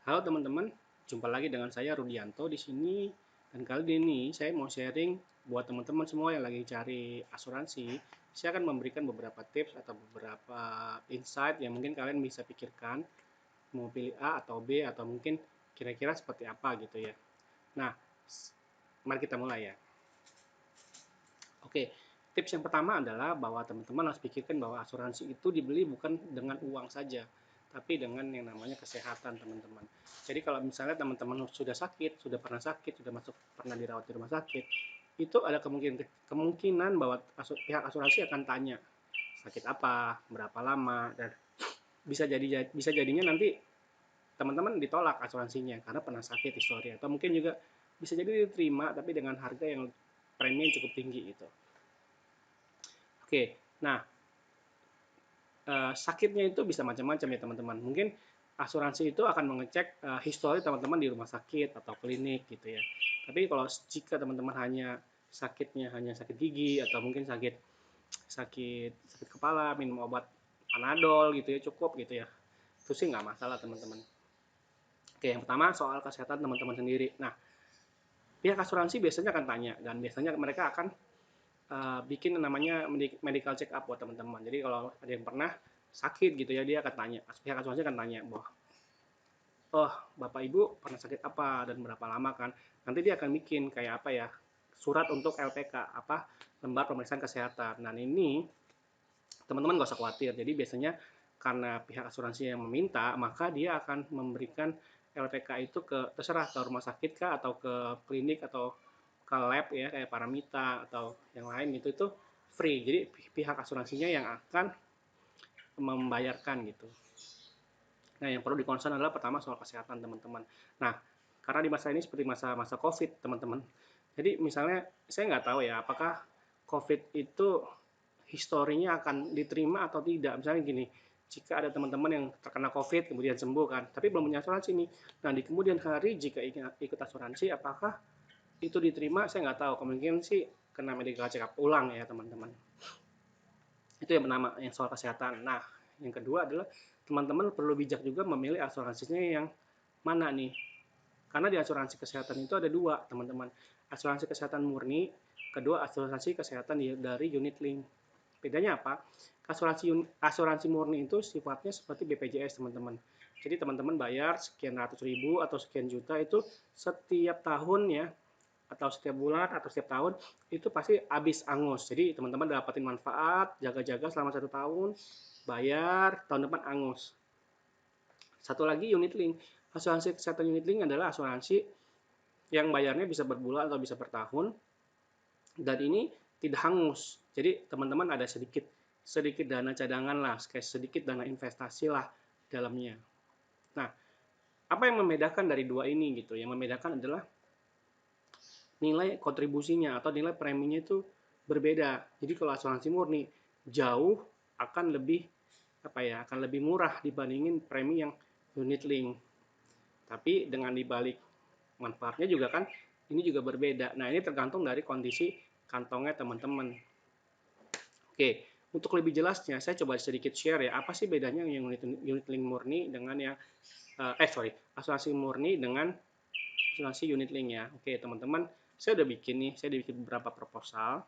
Halo teman-teman, jumpa lagi dengan saya Rudianto di sini. Dan kali ini saya mau sharing buat teman-teman semua yang lagi cari asuransi. Saya akan memberikan beberapa tips atau beberapa insight yang mungkin kalian bisa pikirkan mau pilih A atau B atau mungkin kira-kira seperti apa gitu ya. Nah, mari kita mulai ya. Oke, tips yang pertama adalah bahwa teman-teman harus pikirkan bahwa asuransi itu dibeli bukan dengan uang saja, tapi dengan yang namanya kesehatan teman-teman. Jadi kalau misalnya teman-teman sudah sakit, sudah pernah sakit, sudah pernah dirawat di rumah sakit, itu ada kemungkinan bahwa pihak asuransi akan tanya sakit apa, berapa lama, dan bisa jadinya nanti teman-teman ditolak asuransinya karena pernah sakit histori, atau mungkin juga bisa jadi diterima tapi dengan harga yang premi yang cukup tinggi itu. Oke, nah sakitnya itu bisa macam-macam ya teman-teman. Mungkin asuransi itu akan mengecek histori teman-teman di rumah sakit atau klinik gitu ya. Tapi kalau jika teman-teman sakitnya hanya sakit gigi atau mungkin sakit sakit sakit kepala, minum obat Panadol gitu ya cukup gitu ya. Itu sih nggak masalah teman-teman. Oke, yang pertama soal kesehatan teman-teman sendiri. Nah, pihak asuransi biasanya akan tanya dan biasanya mereka akan bikin namanya medical check up buat teman-teman. Jadi kalau ada yang pernah sakit gitu ya, dia akan tanya, pihak asuransi akan tanya bahwa oh bapak ibu pernah sakit apa dan berapa lama kan. Nanti dia akan bikin kayak apa ya, surat untuk LPK, apa, lembar pemeriksaan kesehatan. Nah ini teman-teman nggak usah khawatir. Jadi biasanya karena pihak asuransi yang meminta, maka dia akan memberikan LPK itu ke terserah ke rumah sakit kah atau ke klinik atau ke lab ya kayak Paramita atau yang lain gitu, itu free. Jadi pihak asuransinya yang akan membayarkan gitu. Nah, yang perlu dikonsen adalah pertama soal kesehatan teman-teman. Nah, karena di masa ini seperti masa-masa COVID teman-teman. Jadi misalnya saya nggak tahu ya apakah COVID itu historinya akan diterima atau tidak. Misalnya gini, jika ada teman-teman yang terkena COVID kemudian sembuh kan, tapi belum punya asuransi nih. Nah, di kemudian hari jika ikut asuransi, apakah itu diterima? Saya nggak tahu. Kemungkinan sih kena medical check up ulang ya teman-teman. Itu yang pertama, yang soal kesehatan. Nah, yang kedua adalah teman-teman perlu bijak juga memilih asuransinya yang mana nih. Karena di asuransi kesehatan itu ada dua, teman-teman. Asuransi kesehatan murni, kedua asuransi kesehatan dari unit link. Bedanya apa? Asuransi murni itu sifatnya seperti BPJS, teman-teman. Jadi teman-teman bayar sekian ratus ribu atau sekian juta itu setiap tahun ya, atau setiap bulan atau setiap tahun itu pasti habis angus. Jadi teman-teman dapatin manfaat, jaga-jaga selama 1 tahun, bayar tahun depan angus. Satu lagi unit link. Asuransi kesehatan unit link adalah asuransi yang bayarnya bisa berbulan atau bisa bertahun dan ini tidak hangus. Jadi teman-teman ada sedikit sedikit dana cadangan lah, kayak sedikit dana investasi lah dalamnya. Nah, apa yang membedakan dari dua ini gitu? Yang membedakan adalah nilai kontribusinya atau nilai preminya itu berbeda. Jadi kalau asuransi murni jauh akan lebih apa ya, akan lebih murah dibandingin premi yang unit link. Tapi dengan dibalik manfaatnya juga kan ini juga berbeda. Nah, ini tergantung dari kondisi kantongnya teman-teman. Oke, untuk lebih jelasnya saya coba sedikit share ya, apa sih bedanya yang unit link murni dengan yang asuransi murni dengan asuransi unit link ya. Oke, teman-teman, saya udah bikin nih, saya udah bikin beberapa proposal.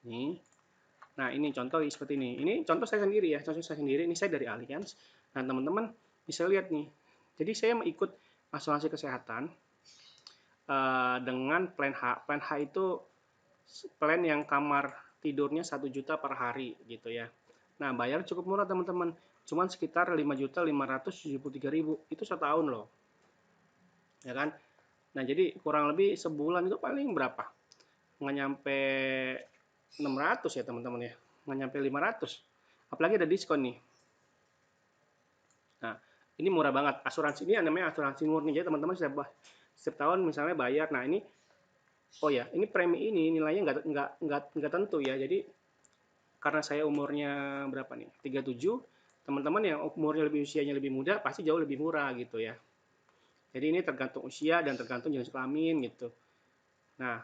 Nih. Nah, ini contoh seperti ini. Ini contoh saya sendiri ya, contoh saya sendiri. Ini saya dari Allianz. Nah, teman-teman bisa lihat nih. Jadi saya mau ikut asuransi kesehatan dengan plan H. Plan H itu plan yang kamar tidurnya 1 juta per hari gitu ya. Nah, bayar cukup murah teman-teman. Cuman sekitar 5.573.000. Itu setahun loh. Ya kan? Nah, jadi kurang lebih sebulan itu paling berapa? Nggak nyampe 600 ya teman-teman ya. Nggak nyampe 500. Apalagi ada diskon nih. Nah, ini murah banget. Asuransi ini namanya asuransi murni. Jadi teman-teman setiap tahun misalnya bayar. Nah, ini oh ya, ini premi ini nilainya nggak tentu ya. Jadi karena saya umurnya berapa nih? 37, teman-teman yang umurnya usianya lebih muda pasti jauh lebih murah gitu ya. Jadi ini tergantung usia dan tergantung jenis kelamin gitu. Nah,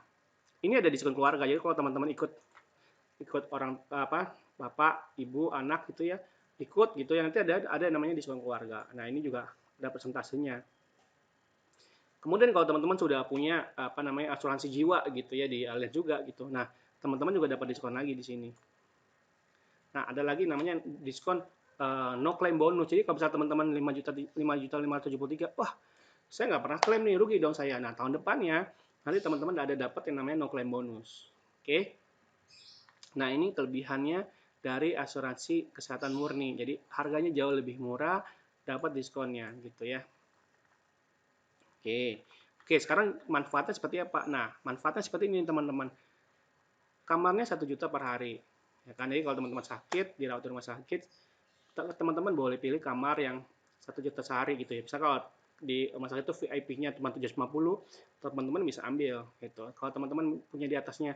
ini ada diskon keluarga. Jadi kalau teman-teman ikut ikut orang apa, bapak, ibu, anak gitu ya, ikut gitu ya, nanti ada namanya diskon keluarga. Nah, ini juga ada persentasenya. Kemudian kalau teman-teman sudah punya asuransi jiwa gitu ya di Allianz juga gitu. Nah, teman-teman juga dapat diskon lagi di sini. Nah, ada lagi namanya diskon no claim bonus. Jadi kalau misalnya teman-teman 5.573, wah, saya nggak pernah klaim nih, rugi dong saya. Nah, tahun depannya nanti teman-teman ada dapat yang namanya no claim bonus. Oke. Nah, ini kelebihannya dari asuransi kesehatan murni. Jadi harganya jauh lebih murah, dapat diskonnya gitu ya. Oke. Oke, sekarang manfaatnya seperti apa? Nah, manfaatnya seperti ini teman-teman. Kamarnya 1 juta per hari. Ya kan? Jadi kalau teman-teman sakit, dirawat di rumah sakit, teman-teman boleh pilih kamar yang 1 juta sehari gitu ya. Bisa kalau di rumah sakit itu VIP-nya cuma 750, teman-teman bisa ambil gitu. Kalau teman-teman punya di atasnya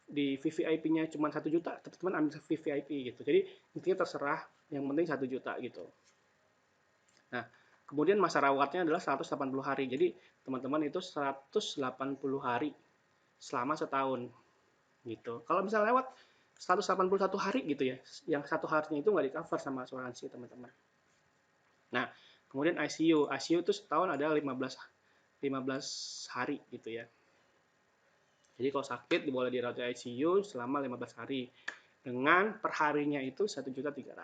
di VVIP-nya cuma 1 juta, teman-teman ambil VVIP gitu. Jadi intinya terserah, yang penting 1 juta gitu. Nah, kemudian masa rawatnya adalah 180 hari. Jadi teman-teman itu 180 hari selama setahun gitu. Kalau misalnya lewat 181 hari gitu ya, yang satu harinya itu nggak di cover sama asuransi teman-teman. Nah, kemudian ICU itu setahun ada 15 hari gitu ya. Jadi kalau sakit boleh dirawat di ICU selama 15 hari dengan perharinya itu 1.300.000.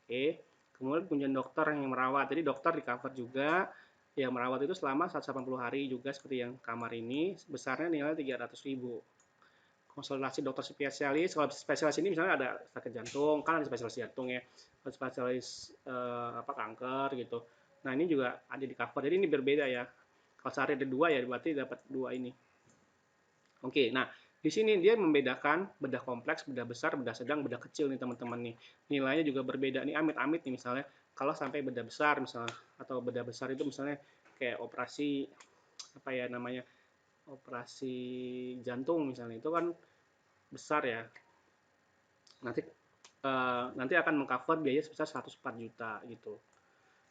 Oke. Kemudian kunjungan dokter yang merawat. Jadi dokter di cover juga yang merawat itu selama 180 hari juga seperti yang kamar ini, besarnya nilai 300.000. Konsultasi dokter spesialis, kalau spesialis ini misalnya ada sakit jantung, kan ada spesialis jantung ya, spesialis kanker gitu. Nah, ini juga ada di cover, jadi ini berbeda ya. Kalau sehari ada 2 ya, berarti dapat 2 ini. Oke, nah di sini dia membedakan bedah kompleks, bedah besar, bedah sedang, bedah kecil nih teman-teman nih. Nilainya juga berbeda nih, amit-amit nih misalnya. Kalau sampai bedah besar misalnya, atau bedah besar itu misalnya kayak operasi apa ya namanya, operasi jantung misalnya, itu kan besar ya. Nanti akan mengcover biaya sebesar 104 juta gitu.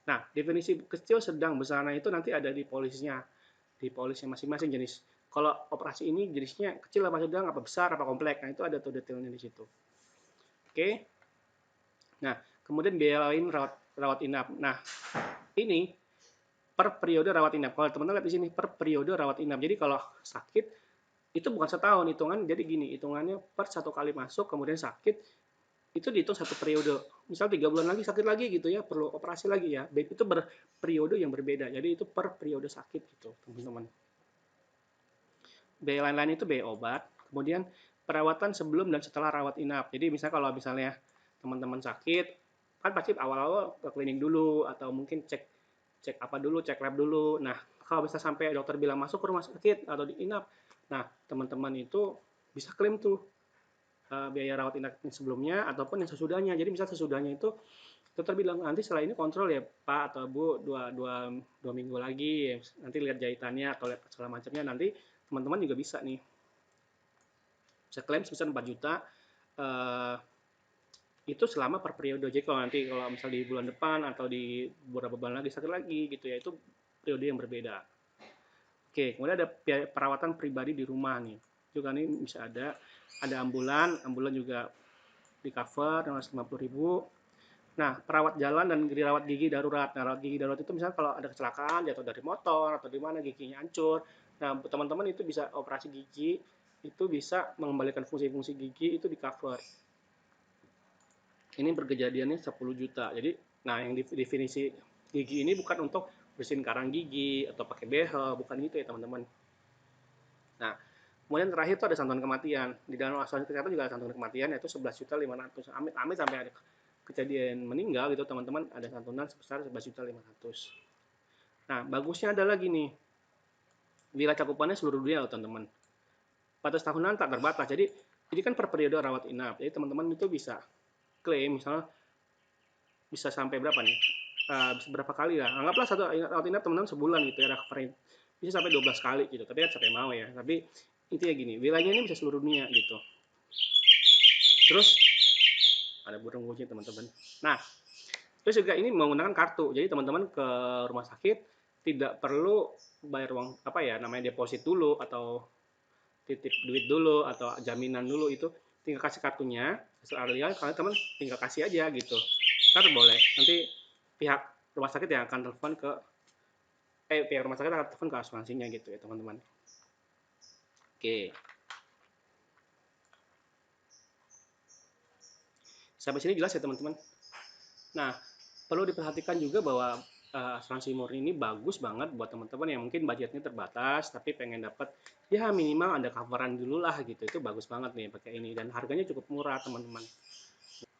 Nah, definisi kecil, sedang, besar itu nanti ada di polisnya, masing-masing jenis. Kalau operasi ini jenisnya kecil apa sedang, apa besar, apa kompleks. Nah, itu ada tuh detailnya di situ. Oke. Nah, kemudian biaya lain rawat inap. Nah, ini per periode rawat inap. Kalau teman-teman lihat di sini per periode rawat inap. Jadi kalau sakit itu bukan setahun hitungan, jadi gini hitungannya per 1 kali masuk kemudian sakit itu dihitung 1 periode. Misal 3 bulan lagi sakit lagi gitu ya, perlu operasi lagi ya. Itu berperiode yang berbeda. Jadi itu per periode sakit gitu, teman-teman. Biaya lain-lain itu biaya obat, kemudian perawatan sebelum dan setelah rawat inap. Jadi misalnya kalau misalnya teman-teman sakit, kan pasti awal-awal ke klinik dulu atau mungkin cek apa dulu, cek lab dulu. Nah, kalau bisa sampai dokter bilang masuk ke rumah sakit atau di inap, nah teman-teman itu bisa klaim tuh biaya rawat inap sebelumnya ataupun yang sesudahnya. Jadi misal sesudahnya itu dokter bilang nanti setelah ini kontrol ya Pak atau Bu 2 minggu lagi ya, nanti lihat jahitannya atau lihat segala macamnya, nanti teman-teman juga bisa nih bisa klaim sebesar 4 juta itu selama per periode. Jadi kalau misal di bulan depan atau di beberapa bulan lagi sakit lagi gitu ya, itu periode yang berbeda. Oke, kemudian ada perawatan pribadi di rumah nih. Juga nih bisa ada ambulan juga di cover 150.000. Nah, perawat jalan dan dirawat gigi darurat. Nah, rawat gigi darurat itu misalnya kalau ada kecelakaan, jatuh dari motor atau di mana giginya hancur. Nah, teman-teman itu bisa operasi gigi, itu bisa mengembalikan fungsi-fungsi gigi itu di cover. Ini berkejadiannya 10 juta. Jadi, nah yang definisi gigi ini bukan untuk bersihin karang gigi atau pakai behel, bukan gitu ya teman-teman. Nah, kemudian terakhir itu ada santunan kematian. Di dalam asuransi kesehatan juga ada santunan kematian yaitu 11.500.000. Amit-amit sampai ada kejadian meninggal gitu teman-teman, ada santunan sebesar 11.500.000. Nah, bagusnya ada lagi nih. Wilayah cakupannya seluruh dunia loh teman-teman. Batas tahunan tak terbatas. Jadi ini kan per periode rawat inap. Jadi teman-teman itu bisa klaim misalnya bisa sampai berapa nih? Bisa berapa kali lah. Anggaplah satu rawat inap teman-teman sebulan gitu ya recovery. Bisa sampai 12 kali gitu. Tapi kan siapa yang mau ya. Tapi intinya gini, wilayahnya ini bisa seluruh dunia gitu. Terus ada burung kucing teman-teman. Nah, terus juga ini menggunakan kartu. Jadi teman-teman ke rumah sakit tidak perlu bayar uang apa ya namanya deposit dulu atau titip duit dulu atau jaminan dulu, itu tinggal kasih kartunya hasil Arlia, kalian teman tinggal kasih aja gitu. Ntar boleh nanti pihak rumah sakit yang akan telepon ke pihak rumah sakit akan telepon ke asuransinya gitu ya teman-teman. Oke, sampai sini jelas ya teman-teman. Nah, perlu diperhatikan juga bahwa asuransi murni ini bagus banget buat teman-teman yang mungkin budgetnya terbatas tapi pengen dapat ya minimal ada coveran dulu lah gitu. Itu bagus banget nih pakai ini dan harganya cukup murah teman-teman.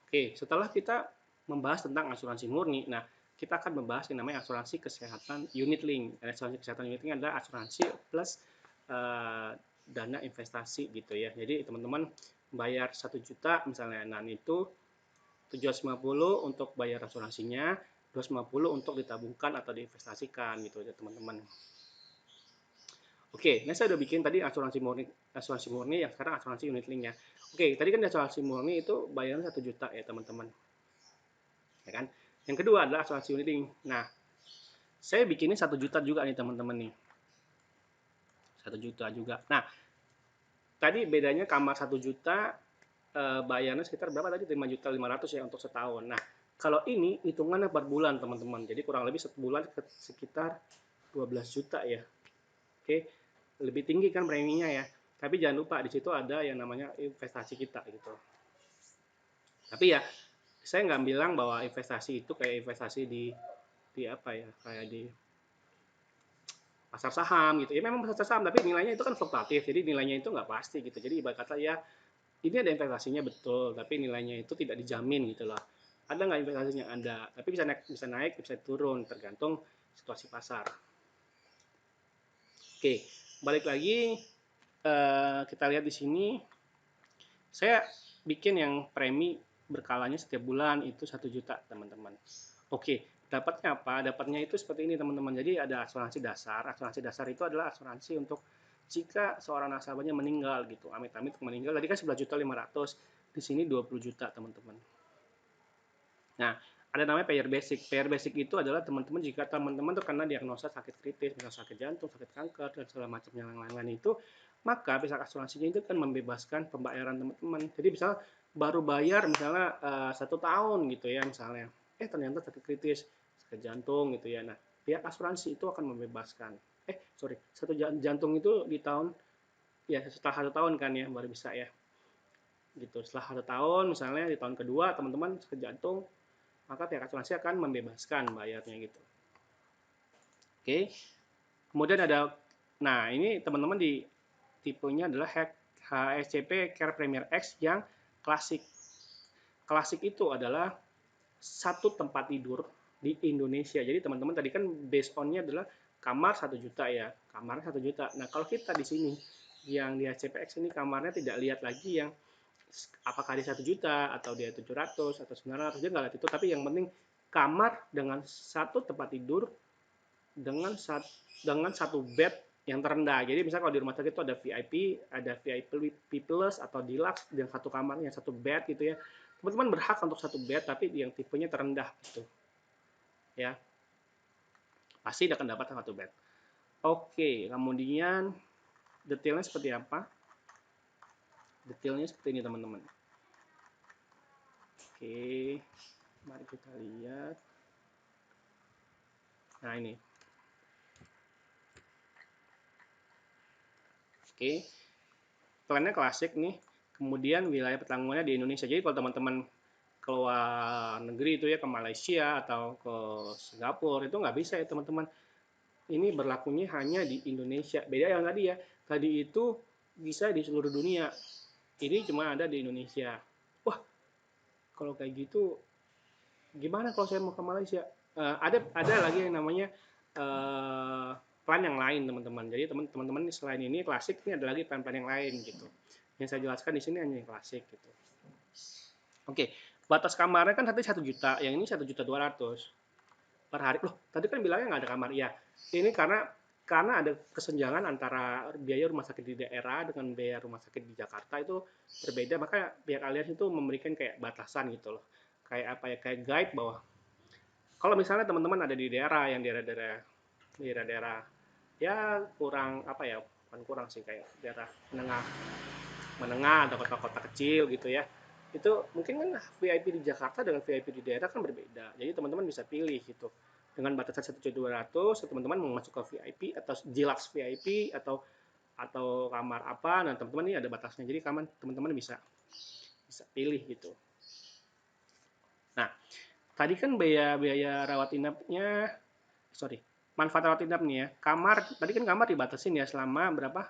Oke, setelah kita membahas tentang asuransi murni, nah kita akan membahas yang namanya asuransi kesehatan unit link. Asuransi kesehatan unit link adalah asuransi plus dana investasi gitu ya. Jadi teman-teman bayar 1 juta misalnya, nah itu 750 untuk bayar asuransinya, 250 untuk ditabungkan atau diinvestasikan gitu ya teman-teman. Oke, nah saya udah bikin tadi asuransi murni yang sekarang asuransi unit link ya. Oke, tadi kan asuransi murni itu bayarnya 1 juta ya teman-teman. Ya kan? Yang kedua adalah asuransi unit link. Nah, saya bikinnya 1 juta juga nih teman-teman nih. 1 juta juga. Nah, tadi bedanya kamar 1 juta bayarnya sekitar berapa tadi? 5.500.000 ya untuk setahun. Nah, kalau ini hitungannya per bulan teman-teman. Jadi kurang lebih sebulan sekitar 12 juta ya. Oke, lebih tinggi kan preminya ya. Tapi jangan lupa di situ ada yang namanya investasi kita gitu. Tapi ya saya nggak bilang bahwa investasi itu kayak investasi di apa ya, kayak di pasar saham gitu. Ya memang pasar saham tapi nilainya itu kan fluktuatif. Jadi nilainya itu nggak pasti gitu. Jadi ibarat kata ya ini ada investasinya betul, tapi nilainya itu tidak dijamin gitu loh. Ada nggak investasinya? Ada, tapi bisa naik, bisa turun tergantung situasi pasar. Oke, balik lagi kita lihat di sini. Saya bikin yang premi berkalanya setiap bulan itu 1 juta teman-teman. Oke, dapatnya apa? Dapatnya itu seperti ini teman-teman. Jadi ada asuransi dasar. Asuransi dasar itu adalah asuransi untuk jika seorang nasabahnya meninggal gitu. Amit-amit meninggal. Tadi kan 11.500.000. Di sini 20 juta teman-teman. Nah, ada namanya payer basic. Payer basic itu adalah teman-teman jika teman-teman terkena diagnosa sakit kritis, misalnya sakit jantung, sakit kanker, dan segala macam yang lain-lain itu, maka pihak asuransinya itu kan membebaskan pembayaran teman-teman. Jadi misal baru bayar misalnya 1 tahun gitu ya misalnya, ternyata sakit kritis, sakit jantung gitu ya. Nah, pihak asuransi itu akan membebaskan. Satu jantung itu di tahun ya setelah 1 tahun kan ya baru bisa ya. Gitu. Setelah 1 tahun misalnya di tahun kedua teman-teman sakit jantung, maka pihak asuransi akan membebaskan bayarnya gitu. Oke. Kemudian ada, nah ini teman-teman di tipenya adalah HSCP Care Premier X yang klasik. Klasik itu adalah satu tempat tidur di Indonesia. Jadi teman-teman tadi kan based on-nya adalah kamar 1 juta ya, kamarnya 1 juta. Nah kalau kita di sini yang di HCPX ini kamarnya tidak lihat lagi yang apakah dia 1 juta atau dia 700 atau 900, dia nggak lihat itu, tapi yang penting kamar dengan satu tempat tidur dengan satu bed yang terendah. Jadi misalnya kalau di rumah sakit itu ada VIP, ada VIP plus atau deluxe yang satu kamar yang satu bed gitu ya. Teman-teman berhak untuk satu bed tapi yang tipenya terendah gitu. Ya. Pasti akan dapat satu bed. Oke, kemudian detailnya seperti apa? Detailnya seperti ini teman-teman. Oke, mari kita lihat. Nah ini. Oke, plannya klasik nih. Kemudian wilayah pertanggungannya di Indonesia. Jadi kalau teman-teman keluar negeri itu ya ke Malaysia atau ke Singapura itu nggak bisa ya teman-teman. Ini berlakunya hanya di Indonesia. Beda yang tadi ya. Tadi itu bisa di seluruh dunia. Ini cuma ada di Indonesia. Wah, kalau kayak gitu gimana kalau saya mau ke Malaysia? Ada lagi yang namanya plan yang lain teman-teman. Jadi teman-teman selain ini klasik ini ada lagi plan-plan yang lain gitu. Yang saya jelaskan di sini hanya yang klasik gitu. Oke, batas kamarnya kan tadi 1 juta, yang ini 1.200.000 per hari. Loh, tadi kan bilangnya nggak ada kamar. Ya, ini karena ada kesenjangan antara biaya rumah sakit di daerah dengan biaya rumah sakit di Jakarta itu berbeda, maka pihak alias itu memberikan kayak batasan gitu loh. Kayak apa ya, kayak guide bahwa kalau misalnya teman-teman ada di daerah yang daerah-daerah ya kurang apa ya, bukan kurang sih, kayak daerah menengah menengah atau kota-kota kecil gitu ya, itu mungkin kan VIP di Jakarta dengan VIP di daerah kan berbeda, jadi teman-teman bisa pilih gitu. dengan batasan 1.200.000, teman-teman mau masuk ke VIP atau Deluxe VIP atau kamar apa, nah teman-teman ini ada batasnya, jadi teman-teman bisa pilih gitu. Nah, tadi kan biaya rawat inapnya, sorry, manfaat rawat inap nih ya. Tadi kan kamar dibatasin ya selama berapa?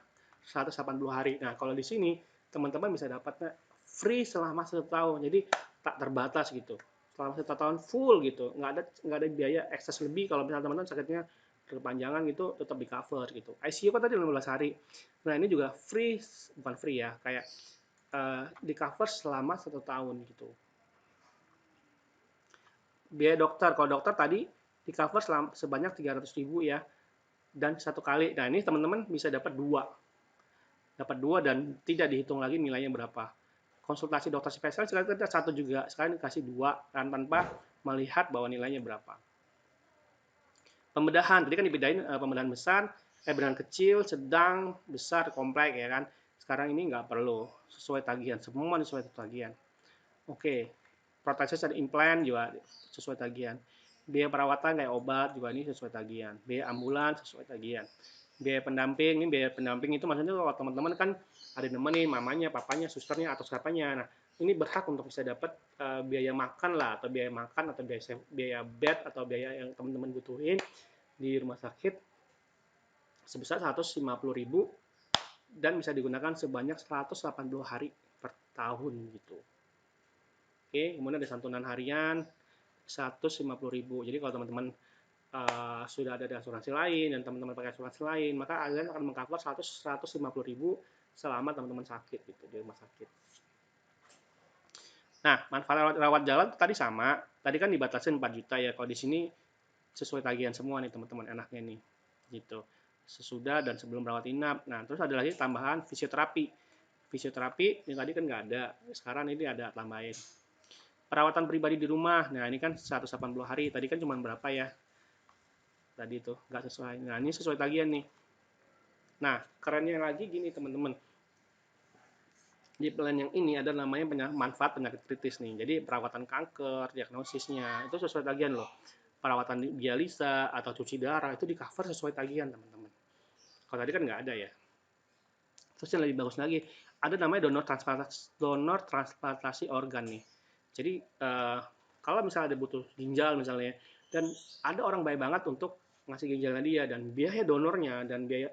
180 hari. Nah, kalau di sini teman-teman bisa dapatnya free selama 1 tahun. Jadi tak terbatas gitu. Selama 1 tahun full gitu. Nggak ada biaya ekses lebih kalau misalnya teman-teman sakitnya berkepanjangan gitu, tetap di cover gitu. ICU kan tadi 15 hari. Nah, ini juga free, bukan free ya, kayak di cover selama 1 tahun gitu. Biaya dokter, kalau dokter tadi di cover sebanyak 300.000 ya, dan 1 kali. Nah, ini teman-teman bisa dapat dua dan tidak dihitung lagi nilainya berapa. Konsultasi dokter spesialis sekali kita satu juga, sekali dikasih 2 kan, tanpa melihat bahwa nilainya berapa. Pembedahan, tadi kan dibedain pembedahan besar, pembedahan kecil, sedang, besar, kompleks ya kan. Sekarang ini nggak perlu, sesuai tagihan, semua sesuai tagihan. Oke, protesis dan implant juga sesuai tagihan. Biaya perawatan kayak obat juga ini sesuai tagihan. Biaya ambulan sesuai tagihan. Biaya pendamping itu maksudnya kalau teman-teman kan ada nemenin mamanya, papanya, susternya atau siapanya. Nah, ini berhak untuk bisa dapat biaya makan lah, atau biaya makan atau biaya bed atau biaya yang teman-teman butuhin di rumah sakit sebesar 150.000 dan bisa digunakan sebanyak 180 hari per tahun gitu. Oke, kemudian ada santunan harian 150.000. Jadi kalau teman-teman sudah ada di asuransi lain dan teman-teman pakai asuransi lain, maka kalian akan mengcover 150.000 selama teman-teman sakit gitu di rumah sakit. Nah, manfaat rawat jalan tadi sama. Tadi kan dibatasin 4 juta ya. Kalau di sini sesuai tagihan semua nih teman-teman, enaknya nih. Gitu. Sesudah dan sebelum rawat inap. Nah, terus ada lagi tambahan fisioterapi. Fisioterapi ini tadi kan nggak ada. Sekarang ini ada tambahin. Perawatan pribadi di rumah. Nah, ini kan 180 hari. Tadi kan cuma berapa ya? Tadi itu nggak sesuai. Nah, ini sesuai tagihan nih. Nah, kerennya lagi gini teman-teman. Di plan yang ini ada namanya manfaat penyakit kritis nih. Jadi perawatan kanker, diagnosisnya itu sesuai tagihan loh. Perawatan dialisa atau cuci darah itu di cover sesuai tagihan teman-teman. Kalau tadi kan nggak ada ya. Terus yang lebih bagus lagi, ada namanya donor transplantasi organ nih. Jadi kalau misalnya ada butuh ginjal misalnya, dan ada orang baik banget untuk ngasih ginjalnya dia, dan biaya donornya dan biaya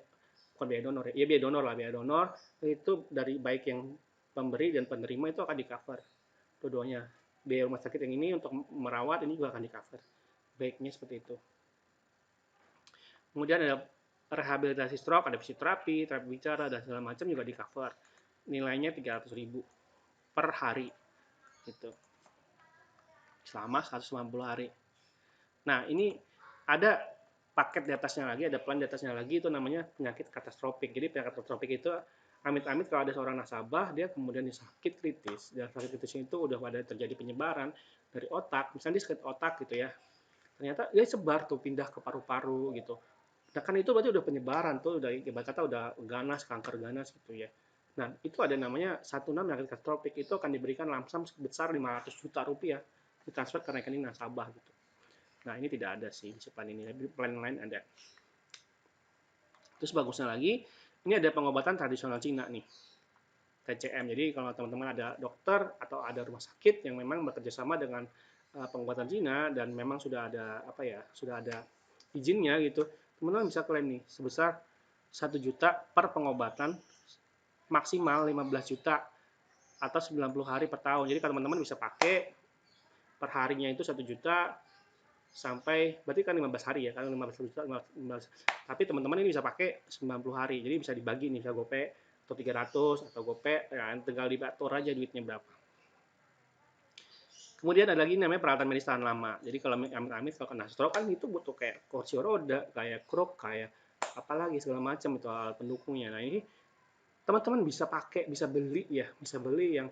bukan biaya donor ya, biaya donor lah, biaya donor itu dari baik yang pemberi dan penerima itu akan di cover dua-duanya. Biaya rumah sakit yang ini untuk merawat ini juga akan di cover. Baiknya seperti itu. Kemudian ada rehabilitasi stroke, ada fisioterapi, terapi bicara, dan segala macam juga di cover. Nilainya 300.000 per hari. Gitu. Selama 190 hari. Nah, ini ada paket di atasnya lagi, ada plan di atasnya lagi, itu namanya penyakit katastrofik. Jadi penyakit katastrofik itu amit-amit kalau ada seorang nasabah, dia kemudian sakit kritis, dan sakit kritis itu udah pada terjadi penyebaran dari otak, misalnya dia sakit otak gitu ya, ternyata dia sebar tuh, pindah ke paru-paru gitu. Nah kan itu berarti udah penyebaran tuh, udah ibarat kata udah ganas, kanker ganas gitu ya. Nah itu ada namanya santunan penyakit katastrofik, itu akan diberikan lamsam sebesar 500 juta rupiah ditransfer ke rekening nasabah gitu. Nah ini tidak ada sih di plan ini, tapi plan lain ada. Terus bagusnya lagi, ini ada pengobatan tradisional Cina nih, TCM. Jadi kalau teman-teman ada dokter atau ada rumah sakit yang memang bekerja sama dengan pengobatan Cina dan memang sudah ada sudah ada izinnya gitu, teman-teman bisa klaim nih sebesar 1 juta per pengobatan, maksimal 15 juta atau 90 hari per tahun. Jadi kalau teman-teman bisa pakai per harinya itu 1 juta sampai berarti kan 15 hari ya, kan 15 juta 15. Tapi teman-teman ini bisa pakai 90 hari. Jadi bisa dibagi nih, bisa GoPay atau 300 atau GoPay, ya, tinggal diatur aja duitnya berapa. Kemudian ada lagi namanya peralatan medis tahan lama. Jadi kalau amit-amit kalau kena stroke kan itu butuh kayak kursi roda, kayak kruk, kayak apalagi segala macam itu alat pendukungnya. Nah ini teman-teman bisa pakai, bisa beli ya, bisa beli yang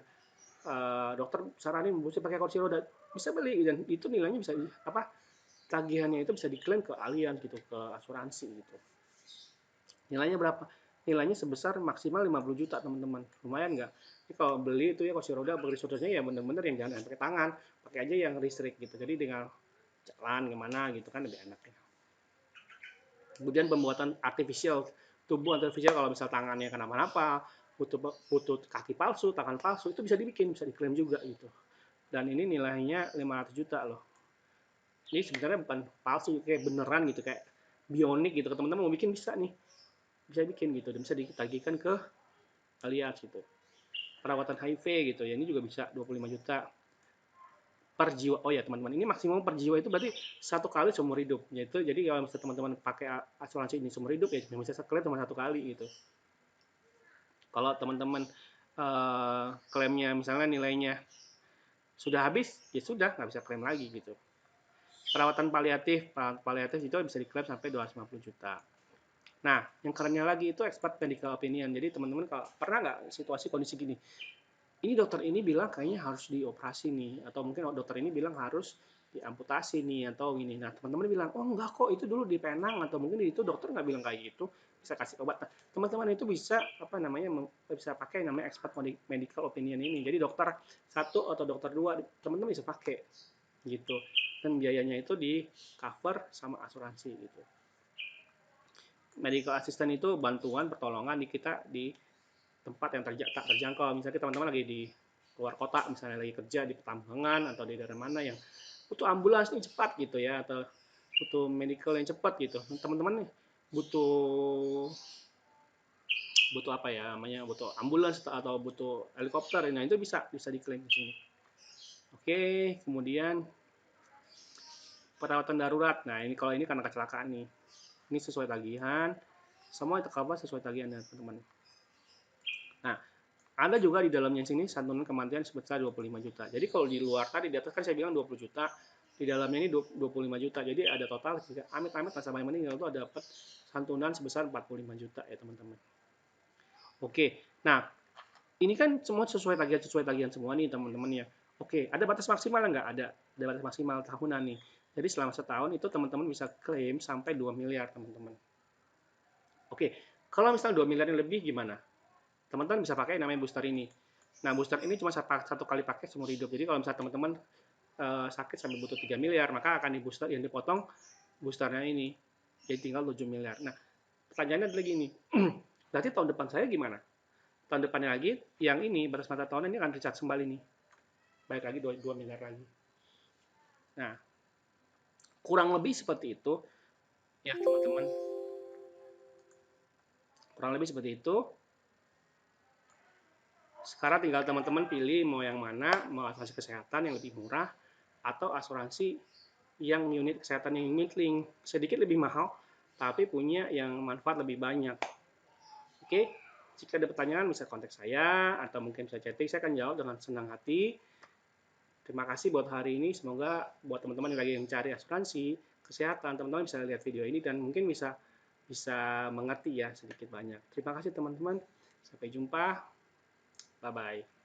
dokter saranin mesti pakai kursi roda, bisa beli dan itu nilainya bisa tagihannya itu bisa diklaim ke kalian gitu, ke asuransi gitu. Nilainya berapa? Nilainya sebesar maksimal 50 juta teman-teman. Lumayan nggak? Jadi kalau beli itu ya kursi roda, kursi rodanya ya bener-bener yang jangan pakai tangan, pakai aja yang listrik gitu. Jadi dengan jalan kemana gitu kan lebih enak ya. Kemudian pembuatan artificial, tubuh artificial kalau misal tangannya kenapa-napa, butuh kaki palsu, tangan palsu, itu bisa dibikin, bisa diklaim juga gitu. Dan ini nilainya 500 juta loh. Ini sebenarnya bukan palsu, kayak beneran gitu, kayak bionik gitu. Teman-teman mau bikin bisa nih, bisa bikin gitu, dan bisa ditagihkan ke alias gitu. Perawatan HIV gitu ya, ini juga bisa 25 juta per jiwa. Oh ya teman-teman, ini maksimum per jiwa itu berarti satu kali seumur hidup. Yaitu jadi kalau misalnya teman-teman pakai asuransi ini seumur hidup ya bisa klaim cuma satu kali gitu. Kalau teman-teman klaimnya misalnya nilainya sudah habis, ya sudah nggak bisa klaim lagi gitu. Perawatan paliatif itu bisa diklaim sampai 250 juta. Nah, yang kerennya lagi itu expert medical opinion. Jadi teman-teman kalau pernah nggak situasi kondisi gini, ini dokter ini bilang kayaknya harus dioperasi nih, atau mungkin dokter ini bilang harus diamputasi nih atau gini. Nah teman-teman bilang, oh enggak kok itu dulu di Penang, atau mungkin itu dokter nggak bilang kayak gitu, bisa kasih obat. Nah, teman-teman itu bisa apa namanya bisa pakai namanya expert medical opinion ini. Jadi dokter satu atau dokter dua teman-teman bisa pakai gitu, dan biayanya itu di cover sama asuransi gitu. Medical assistant itu bantuan pertolongan di kita di tempat yang tak terjangkau. Misalnya teman-teman lagi di luar kota, misalnya lagi kerja di pertambangan atau di daerah mana yang butuh ambulans nih cepat gitu ya, atau butuh medical yang cepat gitu. Teman-teman nih butuh butuh apa ya namanya, butuh ambulans atau butuh helikopter, nah itu bisa diklaim di sini. Oke, kemudian perawatan darurat. Nah ini kalau ini karena kecelakaan nih, ini sesuai tagihan, semua itu cover sesuai tagihan ya teman-teman. Nah ada juga di dalamnya sini santunan kematian sebesar 25 juta. Jadi kalau di luar tadi di atas kan saya bilang 20 juta, di dalamnya ini 25 juta. Jadi ada total jika amit-amit nasabah yang meninggal itu ada dapat santunan sebesar 45 juta ya teman-teman. Oke, nah ini kan semua sesuai tagihan semua nih teman-teman ya. Oke, ada batas maksimal nggak? Ada batas maksimal tahunan nih. Jadi selama setahun itu teman-teman bisa klaim sampai 2 miliar teman-teman. Oke, kalau misalnya 2 miliar yang lebih gimana? Teman-teman bisa pakai namanya booster ini. Nah, booster ini cuma satu kali pakai seumur hidup. Jadi kalau misalnya teman-teman sakit sampai butuh 3 miliar, maka akan di booster yang dipotong boosternya ini. Jadi tinggal 7 miliar. Nah, pertanyaannya adalah gini. Berarti tahun depan saya gimana? Tahun depannya lagi, yang ini batas mata tahunan ini akan recharge kembali nih. Baik lagi 2 miliar lagi. Nah, kurang lebih seperti itu ya teman-teman. Kurang lebih seperti itu. Sekarang tinggal teman-teman pilih mau yang mana, mau asuransi kesehatan yang lebih murah atau asuransi yang unit kesehatan yang unit link, sedikit lebih mahal tapi punya yang manfaat lebih banyak. Oke, jika ada pertanyaan bisa kontak saya atau mungkin bisa chatting, saya akan jawab dengan senang hati. Terima kasih buat hari ini, semoga buat teman-teman yang lagi mencari asuransi kesehatan, teman-teman bisa lihat video ini dan mungkin bisa mengerti ya sedikit banyak. Terima kasih teman-teman, sampai jumpa, bye bye.